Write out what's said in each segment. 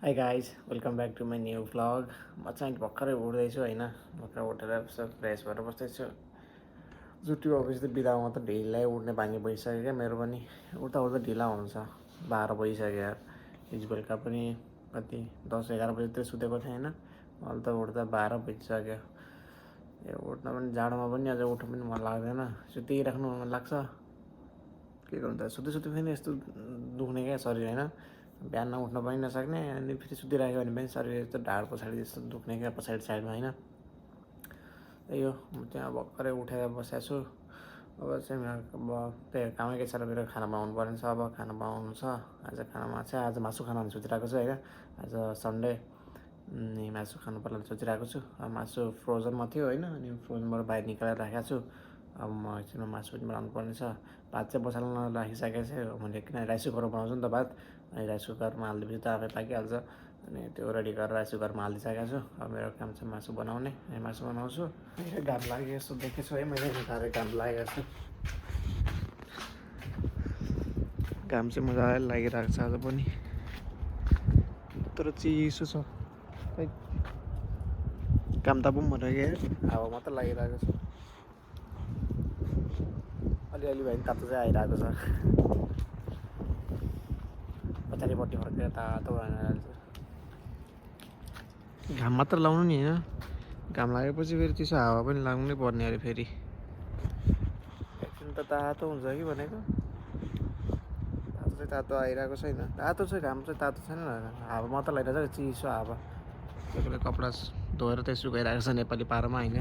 High guys welcome back to my new vlog. म चाहिँ भर्खरै उठ्दैछु होइन, भर्खर उठेर फ्रेस भएर बस्दैछु। जुटी अफिस त बिदामा त ढिलै उठ्ने बानी भइसक्यो क्या मेरो पनि। उठ्दा उठ्दा ढिला हुन्छ, 12 बजिसक्यो यार। हिजो बेलुका पनि कति 10-11 बजीतिर सुतेको थिएँ होइन, अहिले त उठ्दा 12 बजिसक्यो। उठ्न पनि जाडोमा पनि अझ उठ्नु पनि मन लाग्दैन, सुतिराख्नु मन लाग्छ। के गर्नु त, सुत्दै सुत्दै फेरि यस्तो दुख्ने क्या शरीर होइन, बिहान उठ्न पनि नसक्ने, अनि फेरि सुतिराख्यो भने पनि शरीर यस्तो ढाड पछाडि जस्तो दुख्ने क्या पछाडि साइडमा होइन। त्यही हो, म त्यहाँ भर्खरै उठेर बसेको छु। अब चाहिँ अब त्यही कामै के छ र मेरो खाना बनाउनु पर्ने छ। अब खाना बनाउनु छ, आज खानामा चाहिँ आज मासु खानु भने सोचिरहेको छु होइन। आज सन्डे मासु खानु पर्ला सोचिरहेको छु। मासु फ्रोजनमा थियो होइन, अनि फ्रोजनबाट बाहिर निकालेर राखेको छु। अब म एकछिनमा मासु पनि बनाउनु पर्ने छ। भात चाहिँ बसाल्न राखिसकेको छु, मैले किन राइस कुकरमा बनाउँछु नि त भात, अनि राइस कुकरमा हालिदिएपछि त आफै पाकिहाल्छ। अनि त्यो रेडी गरेर राइस कुकरमा हालिदिइसकेको छु। अब मेरो काम चाहिँ मासु बनाउने, अनि मासु बनाउँछु। घाम लाग्यो जस्तो देखेको छु है मैले, साह्रै घाम लागेको छ। घाम चाहिँ मजाले लागिरहेको छ आज पनि, तर चिसो छ। काम तापौँ भनेर क्या, हावा मात्र लागिरहेको छ। अलिअलि भए पनि तातो चाहिँ आइरहेको छ। पछाडिपट्टि फर्केर तातो भएर जान्छ। घाम मात्र लाउनु नि होइन, घाम लागेपछि फेरि त्यसो हावा पनि लाग्नै पर्ने अरे फेरि। एकछिन त तातो हुन्छ कि भनेको, तातो चाहिँ तातो आइरहेको छैन। तातो चाहिँ घाम चाहिँ तातो छैन, हावा मात्र लागिरहेको छ, चिसो हावा। त्यसले कपडा धोएर चाहिँ सुकाइरहेको छ नेपाली पारोमा होइन,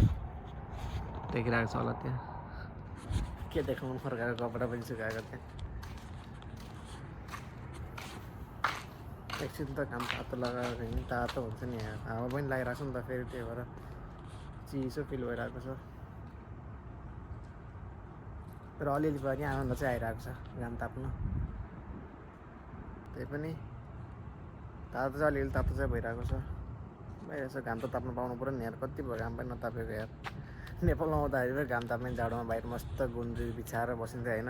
देखिरहेको छ होला त्यहाँ। के देखाउनु, फर्काएको कपडा पनि सुकाएको त्यहाँ। एकछिन त घाम तातो लगाएर भने तातो हुन्छ नि, हावा पनि लागिरहेको छ नि त फेरि, त्यही भएर चिसो फिल भइरहेको छ। तर अलिअलि पनि आनन्द चाहिँ आइरहेको छ घाम ताप्न। त्यही पनि तातो चाहिँ अलिअलि तातो चाहिँ भइरहेको छ। बाहिर यसो घाम त ताप्नु पाउनु पऱ्यो नि यार, कति भयो घाम पनि नतापेको यार। नेपालमा आउँदाखेरि फेरि घाम ताप्ने जाडोमा बाहिर मस्त गुन्द्री बिछाएर बसिन्थ्यो होइन।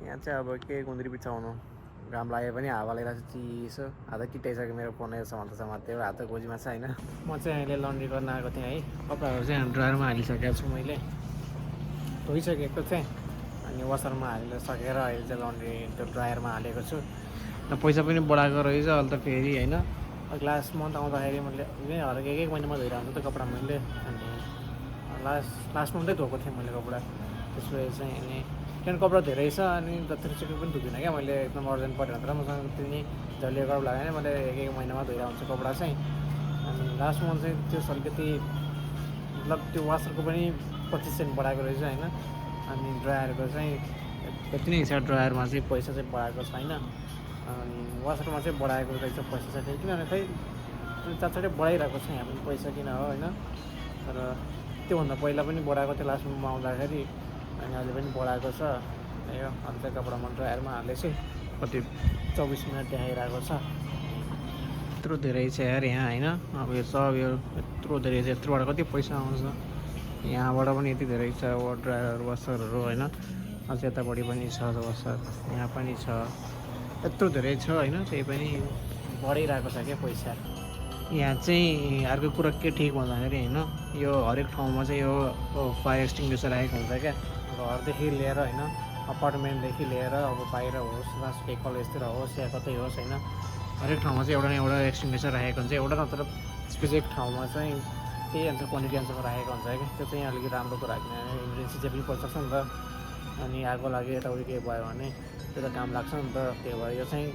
यहाँ चाहिँ अब के गुन्द्री बिछाउनु, घाम लाग्यो पनि हावा लागिरहेको छ चिसो। हात टिटाइसक्यो मेरो फोन समात्दै हात गोजीमा छ होइन। म चाहिँ अहिले लन्ड्री गर्न आएको थिएँ है, कपडाहरू चाहिँ ड्रायरमा हालिसकेको छु मैले, धोइसकेको थिएँ। अनि वासरमा हालेर सकेर अहिले चाहिँ लन्ड्री त्यो ड्रायरमा हालेको छु। र पैसा पनि बढाएको रहेछ अहिले त फेरि होइन। लास्ट मन्थ आउँदाखेरि मैले हरेक एक महिनामा धोइरहेको हुन्छु त्यो कपडा मैले, अनि लास्ट मन्थै धोएको थिएँ मैले कपडा। त्यसपछि चाहिँ अनि त्यहाँदेखि कपडा धेरै छ, अनि जतिसक्यो पनि धुँदिनँ क्या मैले, एकदम अर्जेन्ट पऱ्यो भने तर मसँग त्यति जसले कपडा लाग्यो भने मैले एक महिनामा धोइरहेको हुन्छु कपडा चाहिँ। अनि लास्ट मन्थ चाहिँ त्यो अलिकति मतलब त्यो वासरको पनि 25 सेन्ट बढाएको रहेछ होइन। अनि ड्रायरको चाहिँ यति नै छ, ड्रायरमा चाहिँ पैसा चाहिँ बढाएको छैन, अनि वासरमा चाहिँ बढाएको रहेछ पैसा चाहिँ। किनभने खै चाँचै बढाइरहेको छ यहाँ पनि पैसा किन हो होइन। तर त्योभन्दा पहिला पनि बढाएको थियो लास्ट मन्थमा आउँदाखेरि, अनि अहिले पनि बढाएको छ। यो अन्त कपडा म ड्रायरमा हालेछु, कति 24 मिनट देखाइरहेको छ। यत्रो धेरै छ यार यहाँ होइन। अब यो सब यो यत्रो धेरै छ, यत्रोबाट कति पैसा आउँछ, यहाँबाट पनि यति धेरै छ ड्रायर वासरहरू होइन। अझ यतापट्टि पनि छ वासर, यहाँ पनि छ, यत्रो धेरै छ होइन। त्यही पनि बढिरहेको छ क्या पैसा। यहाँ चाहिँ अर्को कुरा के ठिक भन्दाखेरि होइन, यो हरेक ठाउँमा चाहिँ यो फायर एक्सटिङ्ग्विसर राखेको हुन्छ क्या, घरदेखि लिएर होइन, अपार्टमेन्टदेखि लिएर अब बाहिर होस्, के कलेजतिर होस् या कतै होस् होइन, हरेक ठाउँमा चाहिँ एउटा न एउटा एक्सटिङ्ग्विसर राखेको हुन्छ। एउटा नत्र स्पेसिफिक ठाउँमा चाहिँ त्यही अनुसार क्वान्टिटी अनुसार राखेको हुन्छ क्या। त्यो चाहिँ अलिकति राम्रो कुरा, किनभने इमर्जेन्सी चाहिँ पनि पर्छ नि त। अनि आगो लाग्यो यताउति केही भयो भने त्यो त काम लाग्छ नि त। त्यही भएर यो चाहिँ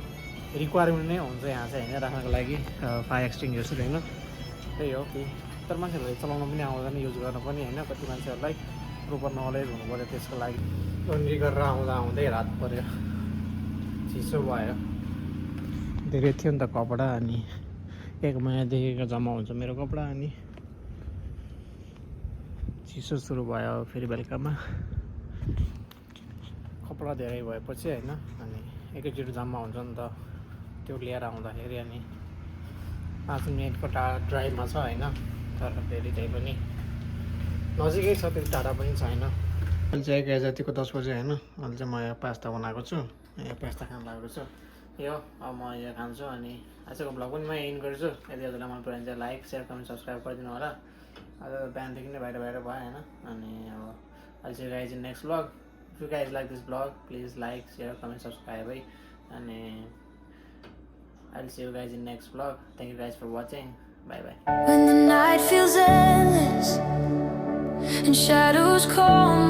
रिक्वायरमेन्ट नै हुन्छ यहाँ चाहिँ होइन, राख्नको लागि फायर एक्सटिङ्ग्विसर होइन। त्यही हो कि, तर मान्छेहरूलाई चलाउन पनि आउँदैन, युज गर्न पनि होइन। कति मान्छेहरूलाई प्रोपर नलेज हुनु पऱ्यो त्यसको लागि। लन्ड्री गरेर आउँदै रात पऱ्यो, चिसो भयो, धेरै थियो नि त कपडा। अनि एक महिनादेखिको जम्मा हुन्छ मेरो कपडा, अनि चिसो सुरु भयो फेरि बेलुकामा। कपडा धेरै भएपछि होइन, अनि एकैचोटि जम्मा हुन्छ नि त, त्यो लिएर आउँदाखेरि। अनि 5 मिनटको ड्राइभमा छ होइन, तर फेरि त्यही पनि नजिकै छ, त्यति टाढा पनि छैन। अहिले चाहिँ 11 जतिको 10 बजे होइन। अहिले चाहिँ म यहाँ पास्ता बनाएको छु, यहाँ पास्ता खान लागेको छु। यो अब म यो खान्छु अनि आजको भ्लग पनि म एन्ड गर्छु। यदि हजुरलाई मन पऱ्यो भने चाहिँ लाइक सेयर कमेन्ट सब्सक्राइब गरिदिनु होला। आज बिहानदेखि नै बाहिर बाहिर भयो होइन। अनि अब I'll see you guys in next vlog. If you guys like this vlog, please like, share, comment, subscribe है। अनि I'll see you guys in next vlog. Thank you guys for watching. Bye bye. When the night feels endless and shadows call